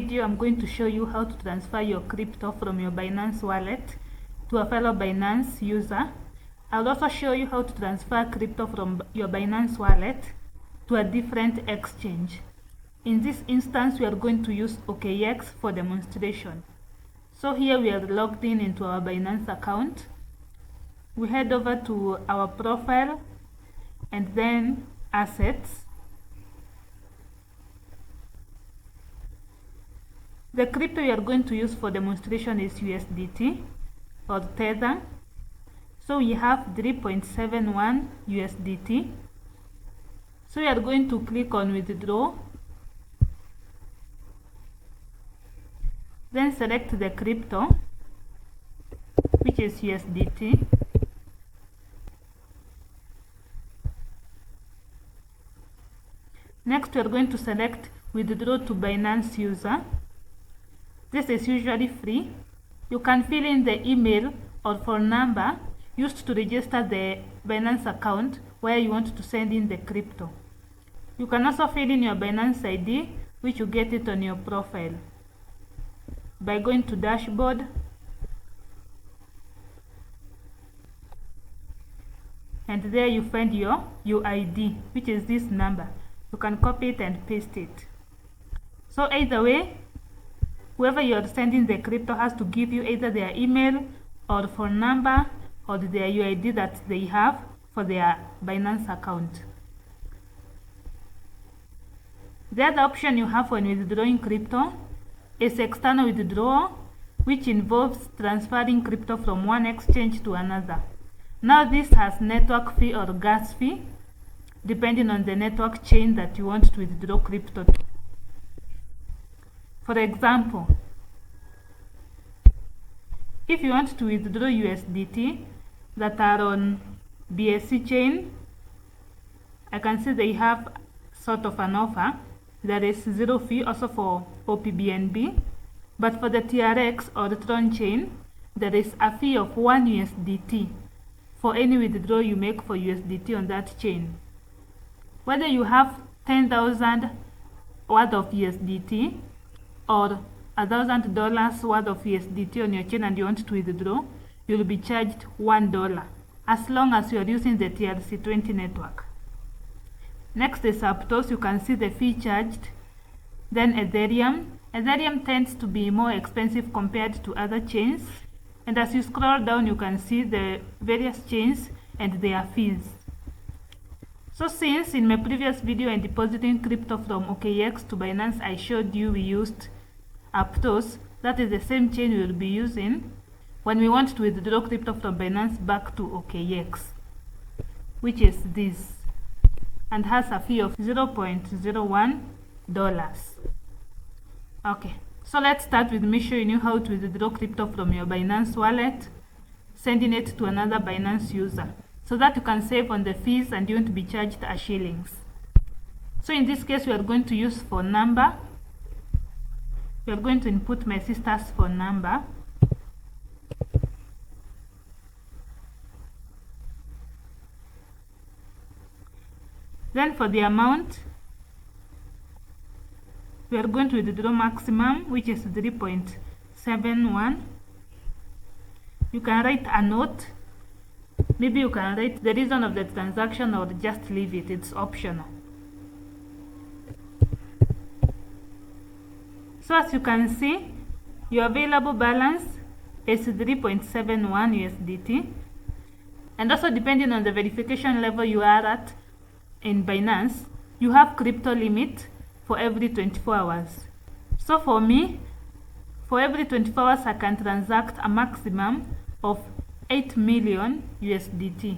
video, I'm going to show you how to transfer your crypto from your Binance wallet to a fellow Binance user. I'll also show you how to transfer crypto from your Binance wallet to a different exchange. In this instance, we are going to use OKX for demonstration. So here we are logged in into our Binance account. We head over to our profile and then assets. The crypto we are going to use for demonstration is USDT or Tether. So we have 3.71 USDT. So we are going to click on withdraw. Then select the crypto, which is USDT. Next, we are going to select withdraw to Binance user. This is usually free. You can fill in the email or phone number used to register the Binance account where you want to send in the crypto. You can also fill in your Binance ID, which you get it on your profile by going to dashboard and there you find your UID, which is this number. You can copy it and paste it. So either way, whoever you are sending the crypto has to give you either their email or phone number or their UID that they have for their Binance account. The other option you have when withdrawing crypto is external withdrawal, which involves transferring crypto from one exchange to another. Now this has network fee or gas fee, depending on the network chain that you want to withdraw crypto to. For example, if you want to withdraw USDT that are on BSC chain, I can see they have sort of an offer. There is zero fee also for OPBNB, but for the TRX or the Tron chain, there is a fee of 1 USDT for any withdrawal you make for USDT on that chain. Whether you have 10,000 worth of USDT or $1,000 worth of USDT on your chain and you want to withdraw, you will be charged $1 as long as you are using the TRC20 network. Next is Aptos. You can see the fee charged. Then Ethereum. Ethereum tends to be more expensive compared to other chains. And as you scroll down, you can see the various chains and their fees. So since in my previous video on depositing crypto from OKX to Binance, I showed you we used Aptos. That is the same chain we will be using when we want to withdraw crypto from Binance back to OKX, which is this, and has a fee of $0.01. Okay, so let's start with me showing you how to withdraw crypto from your Binance wallet, sending it to another Binance user, so that you can save on the fees and you won't be charged a shillings. So in this case, we are going to use phone number. We are going to input my sister's phone number. Then for the amount, we are going to withdraw maximum, which is 3.71. You can write a note. Maybe you can write the reason of the transaction or just leave it. It's optional. So as you can see, your available balance is 3.71 USDT. And also depending on the verification level you are at in Binance, you have crypto limit for every 24 hours. So for me, for every 24 hours I can transact a maximum of 8 million USDT.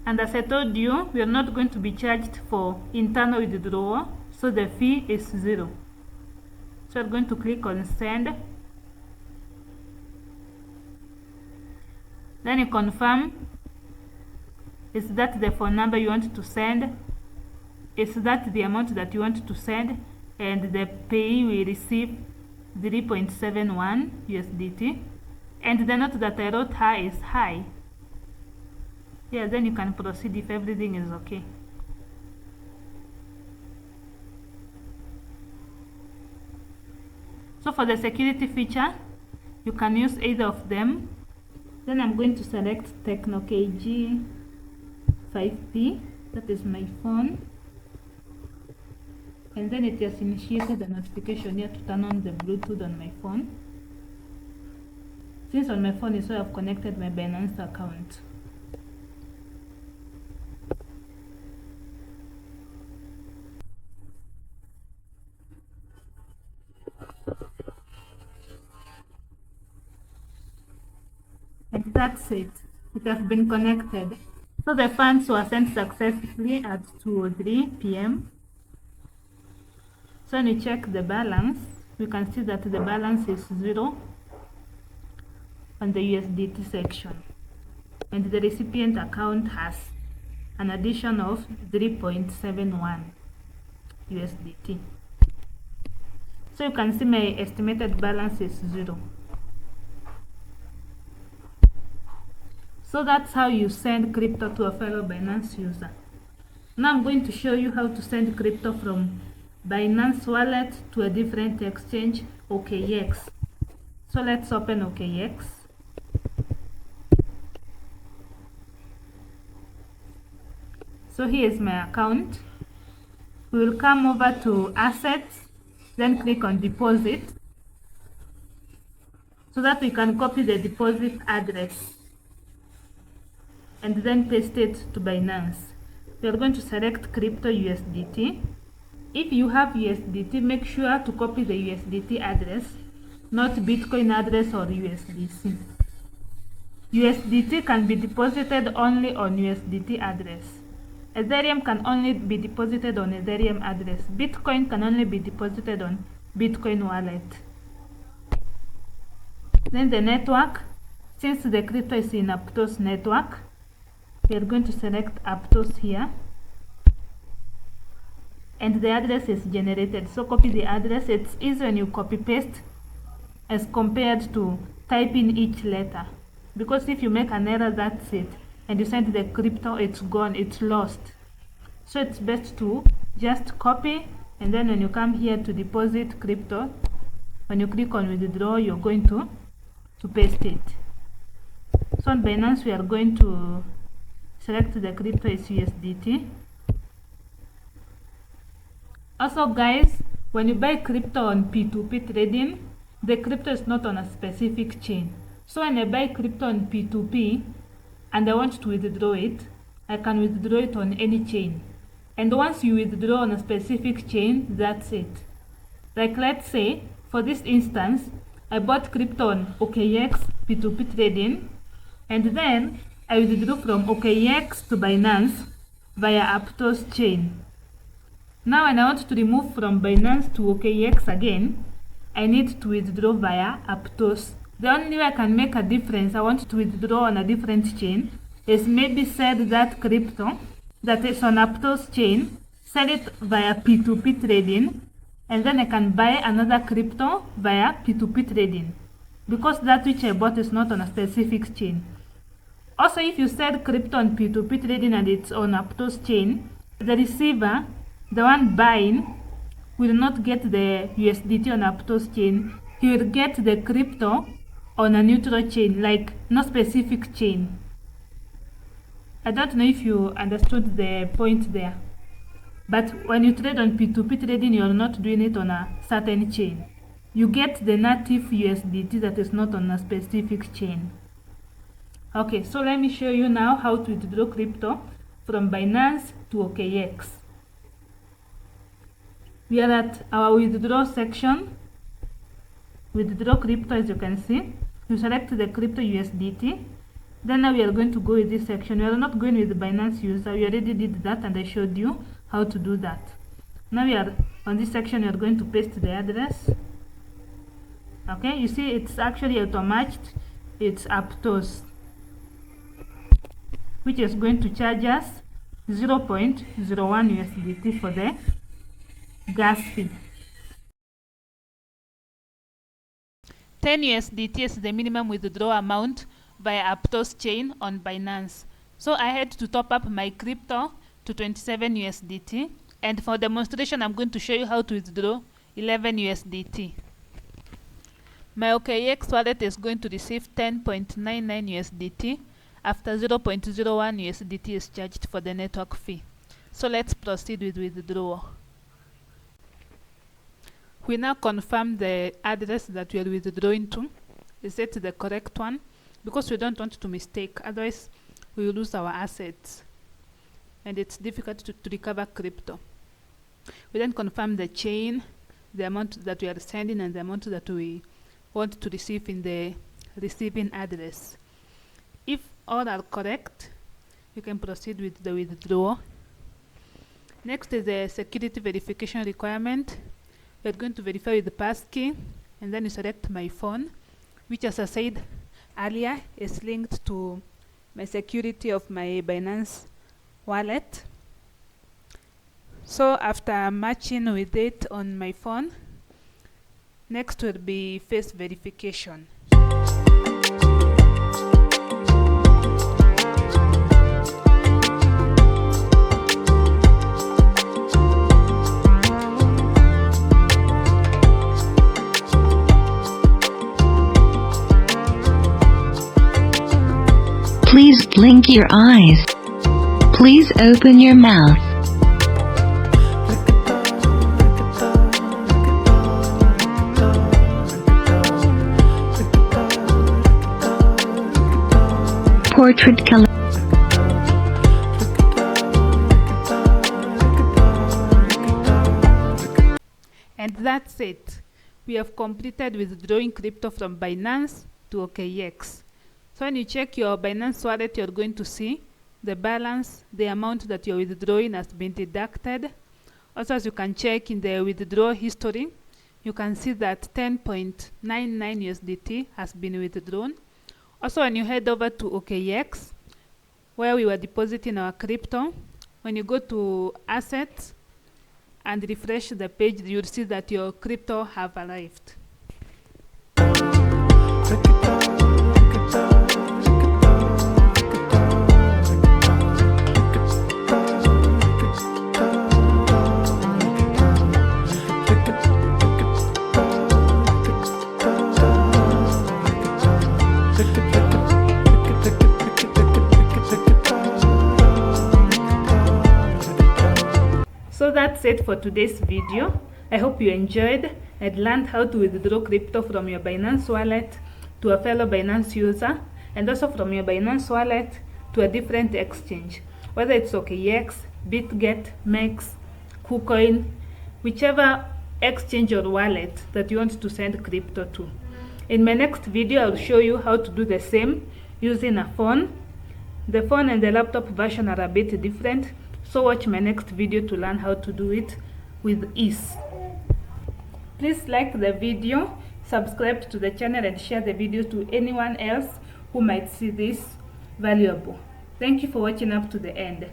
And as I told you, we are not going to be charged for internal withdrawal, so the fee is 0. So I'm going to click on send. Then you confirm. Is that the phone number you want to send? Is that the amount that you want to send? And the payee will receive 3.71 USDT. And the note that I wrote her is hi. Yeah, then you can proceed if everything is okay. So for the security feature, you can use either of them. Then I'm going to select TechnoKG 5P, that is my phone, and then it has initiated a notification here to turn on the Bluetooth on my phone. Since on my phone is where I've connected my Binance account. And that's it. It has been connected. So the funds were sent successfully at 2:03 p.m. So when you check the balance, we can see that the balance is 0 on the USDT section. And the recipient account has an addition of 3.71 USDT. So you can see my estimated balance is 0. So that's how you send crypto to a fellow Binance user. Now I'm going to show you how to send crypto from Binance wallet to a different exchange, OKX. So let's open OKX. So here is my account. We will come over to assets, then click on deposit, so that we can copy the deposit address and then paste it to Binance. We are going to select crypto USDT. If you have USDT, make sure to copy the USDT address, not Bitcoin address or USDC. USDT can be deposited only on USDT address. Ethereum can only be deposited on Ethereum address. Bitcoin can only be deposited on Bitcoin wallet. Then the network, since the crypto is in Aptos network, we are going to select Aptos here. And the address is generated. So copy the address. It's easy when you copy paste as compared to type in each letter. Because if you make an error, that's it. And you send the crypto, it's gone, it's lost. So it's best to just copy, and then when you come here to deposit crypto, when you click on withdraw, you're going to paste it. So on Binance, we are going to select the crypto is USDT. Also guys, when you buy crypto on P2P trading, the crypto is not on a specific chain. So when I buy crypto on P2P and I want to withdraw it, I can withdraw it on any chain. And once you withdraw on a specific chain, that's it. Like let's say, for this instance, I bought crypto on OKX P2P trading, and then I withdrew from OKX to Binance via Aptos chain. Now when I want to remove from Binance to OKX again, I need to withdraw via Aptos. The only way I can make a difference, I want to withdraw on a different chain, is maybe sell that crypto that is on Aptos chain, sell it via P2P trading, and then I can buy another crypto via P2P trading, because that which I bought is not on a specific chain. Also, if you sell crypto on P2P trading and it's on Aptos chain, the receiver, the one buying, will not get the USDT on Aptos chain. He will get the crypto on a neutral chain, like no specific chain. I don't know if you understood the point there. But when you trade on P2P trading, you're not doing it on a certain chain. You get the native USDT that is not on a specific chain. Okay, so let me show you now how to withdraw crypto from Binance to OKX. We are at our withdraw section. Withdraw crypto, as you can see. You select the crypto USDT. Then now we are going to go with this section. We are not going with the Binance user. We already did that and I showed you how to do that. Now we are on this section. We are going to paste the address. Okay, you see it's actually auto-matched. It's Aptos, which is going to charge us 0.01 USDT for the gas fee. 10 USDT is the minimum withdrawal amount via Aptos chain on Binance. So I had to top up my crypto to 27 USDT, and for demonstration I'm going to show you how to withdraw 11 USDT. My OKX wallet is going to receive 10.99 USDT after 0.01 USDT is charged for the network fee. So let's proceed with withdrawal. We now confirm the address that we are withdrawing to. Is it the correct one? Because we don't want to mistake, otherwise we will lose our assets and it's difficult to recover crypto. We then confirm the chain, the amount that we are sending, and the amount that we want to receive in the receiving address. If all are correct, you can proceed with the withdrawal. Next is the security verification requirement. We are going to verify with the passkey, and then you select my phone, which, as I said earlier, is linked to my security of my Binance wallet. So after matching with it on my phone, next will be face verification. Please blink your eyes. Please open your mouth. Portrait color. And that's it. We have completed withdrawing crypto from Binance to OKX. So when you check your Binance wallet, you're going to see the balance, the amount that you're withdrawing has been deducted. Also, as you can check in the withdrawal history, you can see that 10.99 USDT has been withdrawn. Also, when you head over to OKX, where we were depositing our crypto, when you go to assets and refresh the page, you'll see that your crypto have arrived. So that's it for today's video. I hope you enjoyed and learned how to withdraw crypto from your Binance wallet to a fellow Binance user, and also from your Binance wallet to a different exchange, whether it's OKX, BitGet, MEX, KuCoin, whichever exchange or wallet that you want to send crypto to. In my next video, I'll show you how to do the same using a phone. The phone and the laptop version are a bit different, so watch my next video to learn how to do it with ease. Please like the video, subscribe to the channel, and share the video to anyone else who might see this valuable. Thank you for watching up to the end.